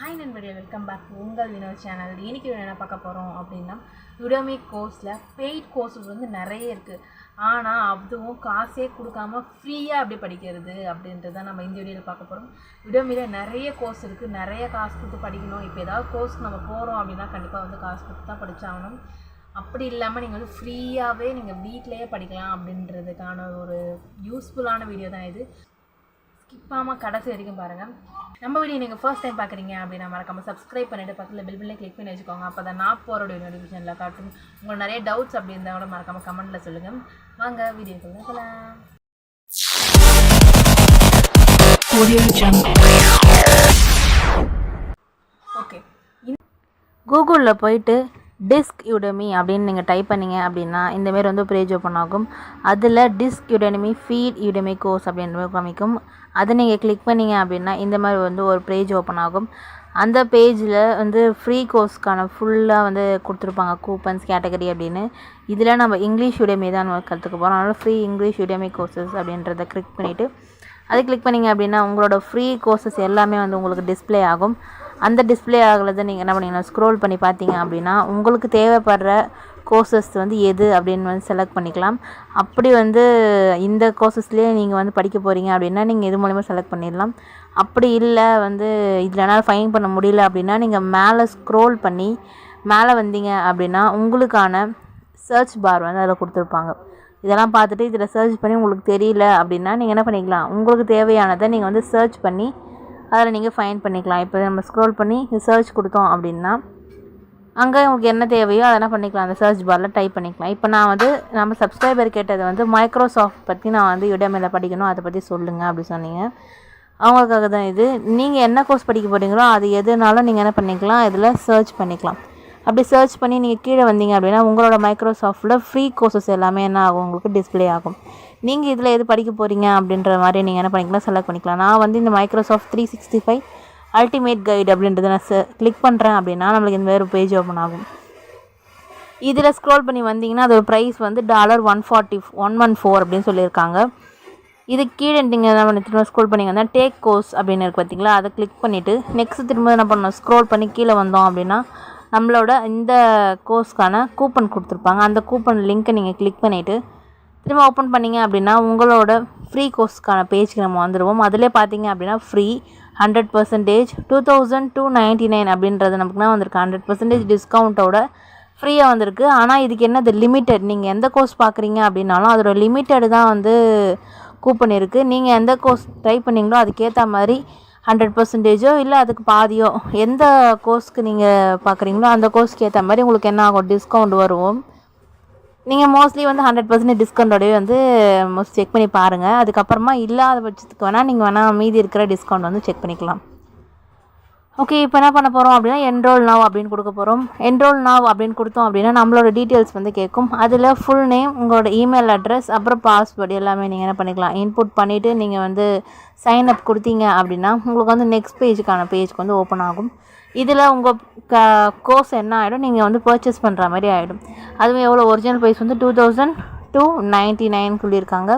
Hi நண்பர்களே, welcome back to உங்கள் Vinod channel. இன்றைக்கி என்ன பார்க்க போகிறோம் அப்படின்னா, யுடமி கோர்ஸில் பெய்ட் கோர்ஸஸ் வந்து நிறைய இருக்குது. ஆனால் அதுவும் காசே கொடுக்காம ஃப்ரீயாக அப்படி படிக்கிறது அப்படின்றது தான் நம்ம இந்த வீடியோவில் பார்க்க போகிறோம். யுடமியில் நிறைய கோர்ஸ் இருக்குது, நிறைய காசு கொடுத்து படிக்கணும். இப்போ ஏதாவது கோர்ஸ்க்கு நம்ம போகிறோம் அப்படின்னா கண்டிப்பாக வந்து காசு கொடுத்து தான் படித்தாகணும். அப்படி இல்லாமல் நீங்கள் வந்து ஃப்ரீயாகவே நீங்கள் வீட்டிலையே படிக்கலாம் அப்படின்றதுக்கான ஒரு யூஸ்ஃபுல்லான வீடியோ தான் இது. ஸ்கிப்பாமல் கடைசி வரைக்கும் பாருங்கள். நம்ம வீடியோ நீங்கள் ஃபர்ஸ்ட் டைம் பார்க்குறீங்க அப்படின்னா மறக்காமல் சப்ஸ்கிரைப் பண்ணிவிட்டு பக்கத்தில் பெல் பட்டனை கிளிக் பண்ணி வச்சுக்கோங்க. அப்போ தான் நான் போகிற நோட்டிஃபிகேஷனில் காட்டும். உங்களுக்கு நிறைய டவுட்ஸ் அப்படி இருந்தால் கூட மறக்காமல் கமெண்ட்டில் சொல்லுங்கள். வாங்க வீடியோக்குள்ள போகலாம். ஓகே, கூகுளில் போயிட்டு டிஸ்க் யுடமி அப்படின்னு நீங்கள் டைப் பண்ணிங்க அப்படின்னா இந்தமாரி வந்து பேஜ் ஓப்பன் ஆகும். அதில் டிஸ்க் யுடமி ஃபீட் யுடமி கோர்ஸ் அப்படின்ற மாதிரி காமிக்கும். அதை நீங்கள் கிளிக் பண்ணிங்க அப்படின்னா இந்த மாதிரி வந்து ஒரு பேஜ் ஓப்பன் ஆகும். அந்த பேஜில் வந்து ஃப்ரீ கோர்ஸ்க்கான ஃபுல்லாக வந்து கொடுத்துருப்பாங்க, கூப்பன்ஸ் கேட்டகரி அப்படின்னு. இதில் நம்ம இங்கிலீஷ் யுடமி தான் நம்ம கற்றுக்க போகிறோம். அதனால் ஃப்ரீ இங்கிலீஷ் யுடமி கோர்சஸ் அப்படின்றத கிளிக் பண்ணிவிட்டு அதை கிளிக் பண்ணிங்க அப்படின்னா உங்களோட ஃப்ரீ கோர்சஸ் எல்லாமே வந்து உங்களுக்கு டிஸ்பிளே ஆகும். அந்த டிஸ்பிளே ஆகிறத நீங்கள் என்ன பண்ணிங்கன்னா ஸ்க்ரோல் பண்ணி பார்த்தீங்க அப்படின்னா உங்களுக்கு தேவைப்படுற கோர்சஸ் வந்து எது அப்படின்னு வந்து செலக்ட் பண்ணிக்கலாம். அப்படி வந்து இந்த கோர்சஸ்லேயே நீங்கள் வந்து படிக்க போகிறீங்க அப்படின்னா நீங்கள் இது மூலிமா செலக்ட் பண்ணிடலாம். அப்படி இல்லை வந்து இதனால் ஃபைன் பண்ண முடியல அப்படின்னா நீங்கள் மேலே ஸ்க்ரோல் பண்ணி மேலே வந்தீங்க அப்படின்னா உங்களுக்கான சர்ச் பார் வந்து அதில் கொடுத்துருப்பாங்க. இதெல்லாம் பார்த்துட்டு இதில் சர்ச் பண்ணி உங்களுக்கு தெரியல அப்படின்னா நீங்கள் என்ன பண்ணிக்கலாம், உங்களுக்கு தேவையானதை நீங்கள் வந்து சர்ச் பண்ணி அதில் நீங்கள் ஃபைன் பண்ணிக்கலாம். இப்போ நம்ம ஸ்க்ரோல் பண்ணி சர்ச் கொடுத்தோம் அப்படின்னா அங்கே உங்களுக்கு என்ன தேவையோ அதை என்ன பண்ணிக்கலாம், அந்த சர்ச் பாரில் டைப் பண்ணிக்கலாம். இப்போ நான் வந்து நம்ம சப்ஸ்கிரைபர் கேட்டது வந்து மைக்ரோசாஃப்ட் பற்றி நான் வந்து யுடமியில் படிக்கணும், அதை பற்றி சொல்லுங்கள் அப்படி சொன்னீங்க. அவங்களுக்காக தான் இது. நீங்கள் என்ன கோர்ஸ் படிக்க போகிறீங்களோ அது எதுனாலும் நீங்கள் என்ன பண்ணிக்கலாம், இதில் சர்ச் பண்ணிக்கலாம். அப்படி சர்ச் பண்ணி நீங்கள் கீழே வந்தீங்க அப்படின்னா உங்களோட மைக்ரோசாஃப்ட்டில் ஃப்ரீ கோர்சஸ் எல்லாமே என்ன ஆகும், உங்களுக்கு டிஸ்பிளே ஆகும். நீங்கள் இதில் எது படிக்க போகிறீங்க அப்படின்ற மாதிரி நீங்கள் என்ன பண்ணிக்கலாம், செலக்ட் பண்ணிக்கலாம். நான் வந்து இந்த மைக்ரோசாஃப்ட் 365 அல்டிமேட் கைடு அப்படின்றத நான் கிளிக் பண்ணுறேன் அப்படின்னா நம்மளுக்கு இந்த வேறு பேஜ் ஓப்பன் ஆகும். இதில் ஸ்க்ரோல் பண்ணி வந்தீங்கன்னா அதோட ப்ரைஸ் வந்து $114 அப்படின்னு சொல்லியிருக்காங்க. இது கீழே நீங்கள் என்ன பண்ணி திரும்ப ஸ்க்ரோல் பண்ணி வந்தால் டேக் கோர்ஸ் அப்படின்னு இருக்குது பார்த்தீங்களா, அதை கிளிக் பண்ணிவிட்டு நெக்ஸ்ட் திரும்ப என்ன பண்ணணும், ஸ்க்ரோல் பண்ணி கீழே வந்தோம் அப்படின்னா நம்மளோட இந்த கோர்ஸ்க்கான கூப்பன் கொடுத்துருப்பாங்க. அந்த கூப்பன் லிங்க்கை நீங்கள் கிளிக் பண்ணிவிட்டு திரும்ப ஓப்பன் பண்ணிங்க அப்படின்னா உங்களோட ஃப்ரீ கோர்ஸ்க்கான பேஜ்க்கு நம்ம வந்துடுவோம். அதிலே பார்த்தீங்க அப்படின்னா ஃப்ரீ 100% 2299 அப்படின்றது நமக்குனா வந்திருக்கு. 100% டிஸ்கவுண்ட்டோட ஃப்ரீயாக வந்திருக்கு. ஆனால் இதுக்கு என்ன, இது லிமிட்டட். நீங்கள் எந்த கோர்ஸ் பார்க்குறீங்க அப்படின்னாலும் அதோட லிமிட்டடு தான் வந்து கூப்பன் இருக்குது. நீங்கள் எந்த கோர்ஸ் ட்ரை பண்ணிங்களோ அதுக்கேற்ற மாதிரி 100%ஓ இல்லை அதுக்கு பாதியோ எந்த கோர்ஸ்க்கு நீங்கள் பார்க்குறீங்களோ அந்த கோர்ஸ்க்கு ஏற்ற மாதிரி உங்களுக்கு என்ன ஆகும், டிஸ்கவுண்ட் வருவோம். நீங்கள் மோஸ்ட்லி வந்து 100% டிஸ்கவுண்டோடய வந்து மோஸ்ட் செக் பண்ணி பாருங்கள். அதுக்கப்புறமா இல்லாத பட்சத்துக்கு வேணால் நீங்கள் வேணால் மீதி இருக்கிற டிஸ்கவுண்ட் வந்து செக் பண்ணிக்கலாம். ஓகே, இப்போ என்ன பண்ண போகிறோம் அப்படின்னா என்ரோல் நவ் அப்படின்னு கொடுக்க போகிறோம். என்ரோல் நவ் அப்படின்னு கொடுத்தோம் அப்படின்னா நம்மளோட டீட்டெயில்ஸ் வந்து கேட்கும். அதில் ஃபுல் நேம், உங்களோட இமெயில் அட்ரஸ், அப்புறம் பாஸ்வேர்டு எல்லாமே நீங்கள் என்ன பண்ணிக்கலாம், இன்புட் பண்ணிவிட்டு நீங்கள் வந்து சைன் அப் கொடுத்தீங்க அப்படின்னா உங்களுக்கு வந்து நெக்ஸ்ட் பேஜுக்கு வந்து ஓப்பன் ஆகும். இதில் உங்கள் கோர்ஸ் என்ன ஆகிடும், நீங்கள் வந்து பர்ச்சேஸ் பண்ணுற மாதிரி ஆகிடும். அதுவும் எவ்வளோ, ஒரிஜினல் ப்ரைஸ் வந்து $2299 சொல்லியிருக்காங்க.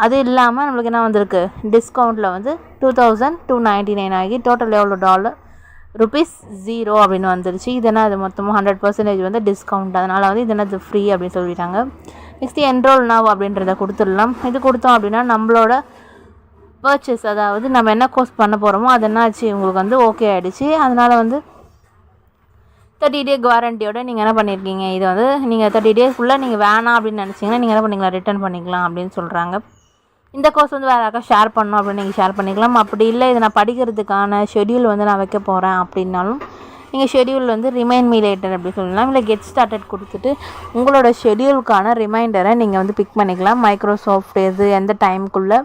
அது இல்லாமல் நம்மளுக்கு என்ன வந்திருக்கு, டிஸ்கவுண்ட்டில் வந்து $2299 ஆகி டோட்டல் எவ்வளோ ₹0 அப்படின்னு வந்துருச்சு. இதனால் அது மொத்தமாக 100% வந்து டிஸ்கவுண்ட். அதனால் வந்து இதனால் இது ஃப்ரீ அப்படின்னு சொல்லிட்டாங்க. நெக்ஸ்ட்டு என்ரோல் நவ் அப்படின்றத கொடுத்துடலாம். இது கொடுத்தோம் அப்படின்னா நம்மளோட பர்ச்சேஸ், அதாவது நம்ம என்ன கோர்ஸ் பண்ண போகிறோமோ அது என்ன ஆச்சு, உங்களுக்கு வந்து ஓகே ஆகிடுச்சு. அதனால் வந்து 30 டே வாரண்டியோட நீங்கள் என்ன பண்ணியிருக்கீங்க, இது வந்து நீங்கள் 30 டேஸ்க்குள்ளே நீங்கள் வேணாம் அப்படின்னு நினச்சிங்கன்னா நீங்கள் என்ன பண்ணிக்கலாம், ரிட்டர்ன் பண்ணிக்கலாம் அப்படின்னு சொல்கிறாங்க. இந்த கோர்ஸ் வந்து வேறு யாருக்கா ஷேர் பண்ணணும் அப்படின்னு நீங்கள் ஷேர் பண்ணிக்கலாம். அப்படி இல்லை இதை நான் படிக்கிறதுக்கான ஷெட்யூல் வந்து நான் வைக்க போகிறேன் அப்படின்னாலும் நீங்கள் ஷெட்யூல் வந்து ரிமைண்ட் மீ லேட்டர் அப்படி சொல்லலாம். இல்லை கெட் ஸ்டார்டட் கொடுத்துட்டு உங்களோட ஷெட்யூலுக்கான ரிமைண்டரை நீங்கள் வந்து பிக் பண்ணிக்கலாம். மைக்ரோசாஃப்ட் எந்த டைமுக்குள்ளே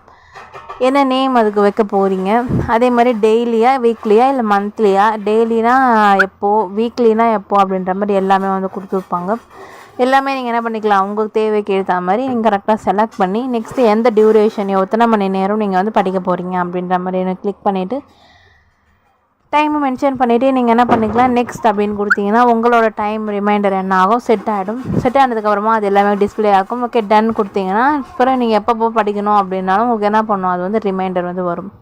என்ன நேம் அதுக்கு வைக்க போகிறீங்க, அதே மாதிரி டெய்லியா, வீக்லியா, இல்லை மந்த்லியா, டெய்லினா எப்போது, வீக்லினா எப்போது அப்படின்ற மாதிரி எல்லாமே வந்து கொடுத்துருப்பாங்க. எல்லாமே நீங்கள் என்ன பண்ணிக்கலாம், உங்களுக்கு தேவைக்கு ஏற்ற மாதிரி நீங்கள் கரெக்டாக செலக்ட் பண்ணி நெக்ஸ்ட்டு எந்த டியூரேஷன், எத்தனை மணி நேரம் நீங்கள் வந்து படிக்க போகிறீங்க அப்படின்ற மாதிரி கிளிக் பண்ணிவிட்டு டைமை மென்ஷன் பண்ணிவிட்டு நீங்கள் என்ன பண்ணிக்கலாம், நெக்ஸ்ட் அப்படின்னு கொடுத்தீங்கன்னா உங்களோட டைம் ரிமைண்டர் என்ன ஆகும், செட் ஆகிடும். செட் ஆனதுக்கப்புறமா அது எல்லாமே டிஸ்பிளே ஆகும். ஓகே, டன் கொடுத்தீங்கன்னா அப்புறம் நீங்கள் எப்பப்போ படிக்கணும் அப்படின்னாலும் உங்களுக்கு என்ன பண்ணணும், அது வந்து ரிமைண்டர் வந்து வரும்.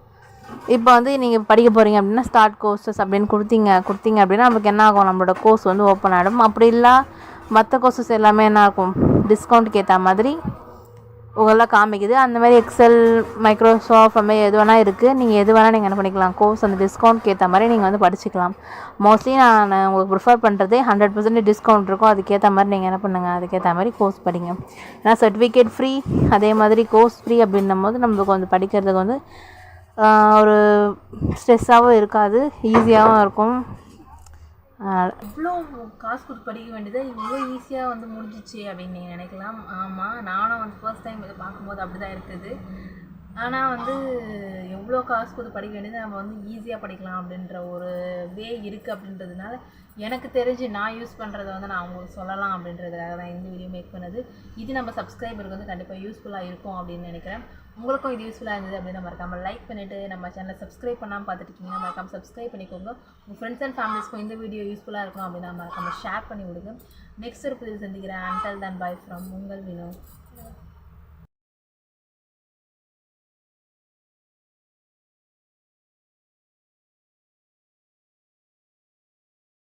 இப்போ வந்து நீங்கள் படிக்க போகிறீங்க அப்படின்னா ஸ்டார்ட் கோர்சஸ் அப்படின்னு கொடுத்தீங்க அப்படின்னா நமக்கு என்ன ஆகும், நம்மளோட கோர்ஸ் வந்து ஓப்பன் ஆகிடும். அப்படி இல்லை மற்ற கோர்சஸ் எல்லாமே என்ன ஆகும், டிஸ்கவுண்ட்டுக்கு ஏற்ற மாதிரி உங்களெல்லாம் காமிக்குது. அந்த மாதிரி எக்ஸல், மைக்ரோசாஃப்ட் அந்த மாதிரி எது வேணால் இருக்குது. நீங்கள் எது வேணால் நீங்கள் என்ன பண்ணிக்கலாம், கோர்ஸ் அந்த டிஸ்கவுண்ட்க்கு ஏற்ற மாதிரி நீங்கள் வந்து படிச்சுக்கலாம். மோஸ்ட்லி நான் உங்களுக்கு ப்ரிஃபர் பண்ணுறதே 100% டிஸ்கவுண்ட் இருக்கும். அதுக்கேற்ற மாதிரி நீங்கள் என்ன பண்ணுங்கள், அதுக்கேற்ற மாதிரி கோர்ஸ் படிங்க. ஏன்னா சர்டிஃபிகேட் ஃப்ரீ, அதே மாதிரி கோர்ஸ் ஃப்ரீ அப்படின்னும் போது நம்மளுக்கு வந்து படிக்கிறதுக்கு வந்து ஒரு ஸ்ட்ரெஸ்ஸாகவும் இருக்காது, ஈஸியாகவும் இருக்கும். இவ்வளோ காசு கொடுத்து படிக்க வேண்டியது இவ்வளோ ஈஸியாக வந்து முடிஞ்சிச்சு அப்படின்னு நீங்கள் நினைக்கலாம். ஆமாம், நானும் வந்து ஃபர்ஸ்ட் டைம் இதை பார்க்கும்போது அப்படி தான் இருக்குது. ஆனால் வந்து எவ்வளோ காசு கொடுத்து படிக்க வேண்டியது நம்ம வந்து ஈஸியாக படிக்கலாம் அப்படின்ற ஒரு வே இருக்குது. அப்படின்றதுனால எனக்கு தெரிஞ்சு நான் யூஸ் பண்ணுறதை வந்து நான் உங்களுக்கு சொல்லலாம் அப்படின்றதுக்காக தான் இந்த வீடியோ மேக் பண்ணது. இது நம்ம சப்ஸ்கிரைபருக்கு வந்து கண்டிப்பாக யூஸ்ஃபுல்லாக இருக்கும் அப்படின்னு நினைக்கிறேன். உங்களுக்கும் இது யூஸ்ஃபுல்லாக இருந்தது அப்படின்னு மறக்காமல் லைக் பண்ணிவிட்டு, நம்ம சேனலை சப்ஸ்கிரைப் பண்ணாமல் பார்த்துருக்கீங்கன்னா மறக்காமல் சப்ஸ்கிரைப் பண்ணிக்கோங்க. உங்கள் ஃப்ரெண்ட்ஸ் அண்ட் ஃபேமிலிஸ்க்கும் இந்த வீடியோ யூஸ்ஃபுல்லாக இருக்கும் அப்படின்னா மறக்காமல் ஷேர் பண்ணி விடுங்க. நெக்ஸ்ட் ஒரு புதிய சந்திக்கிறேன். அன்டில் தென் பை ஃப்ரம் உங்கள் வினோ.